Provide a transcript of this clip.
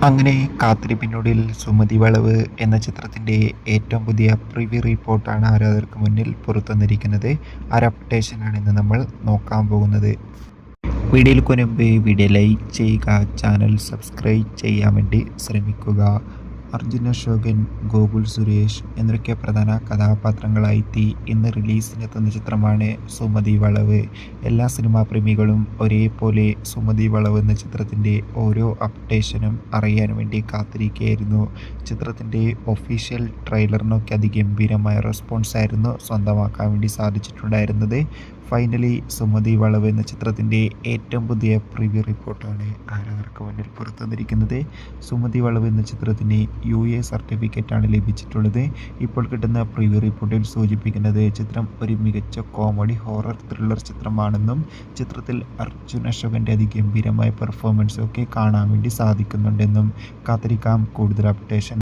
അങ്ങനെ കാത്തിരിപ്പിനൊടുവിൽ സുമതി വളവ് എന്ന ചിത്രത്തിൻ്റെ ഏറ്റവും പുതിയ പ്രിവ്യൂ റിപ്പോർട്ടാണ് ആരാധകർക്ക് മുന്നിൽ പുറത്തുവന്നിരിക്കുന്നത്. ആ ഒരു അപ്ഡേഷനാണ് ഇന്ന് നമ്മൾ നോക്കാൻ പോകുന്നത്. വീഡിയോയിൽ മുൻപ് വീഡിയോ ലൈക്ക് ചെയ്യുക, ചാനൽ സബ്സ്ക്രൈബ് ചെയ്യാൻ വേണ്ടി ശ്രമിക്കുക. അർജുൻ അശോകൻ, ഗോകുൽ സുരേഷ് എന്നൊക്കെ പ്രധാന കഥാപാത്രങ്ങളായെത്തി ഇന്ന് റിലീസിനെത്തുന്ന ചിത്രമാണ് സുമതി വളവ്. എല്ലാ സിനിമാ പ്രേമികളും ഒരേപോലെ സുമതി വളവ് എന്ന ചിത്രത്തിൻ്റെ ഓരോ അപ്ഡേഷനും അറിയാൻ വേണ്ടി കാത്തിരിക്കുകയായിരുന്നു. ചിത്രത്തിൻ്റെ ഒഫീഷ്യൽ ട്രെയിലറിനൊക്കെ അതിഗംഭീരമായ റെസ്പോൺസായിരുന്നു സ്വന്തമാക്കാൻ വേണ്ടി സാധിച്ചിട്ടുണ്ടായിരുന്നത്. ഫൈനലി സുമതി വളവ് എന്ന ചിത്രത്തിൻ്റെ ഏറ്റവും പുതിയ പ്രിവ്യൂ റിപ്പോർട്ടാണ് ആരാധകർക്ക് മുന്നിൽ പുറത്തുവന്നിരിക്കുന്നത്. സുമതി വളവ് എന്ന ചിത്രത്തിന് UA സർട്ടിഫിക്കറ്റാണ് ലഭിച്ചിട്ടുള്ളത്. ഇപ്പോൾ കിട്ടുന്ന പ്രിവ്യൂ റിപ്പോർട്ടിൽ സൂചിപ്പിക്കുന്നത് ചിത്രം ഒരു മികച്ച കോമഡി ഹൊറർ ത്രില്ലർ ചിത്രമാണെന്നും ചിത്രത്തിൽ അർജുൻ അശോകൻ്റെ അതിഗംഭീരമായ പെർഫോമൻസൊക്കെ കാണാൻ വേണ്ടി സാധിക്കുന്നുണ്ടെന്നും. കാത്തിരിക്കാം കൂടുതൽ അപ്ഡേഷൻ.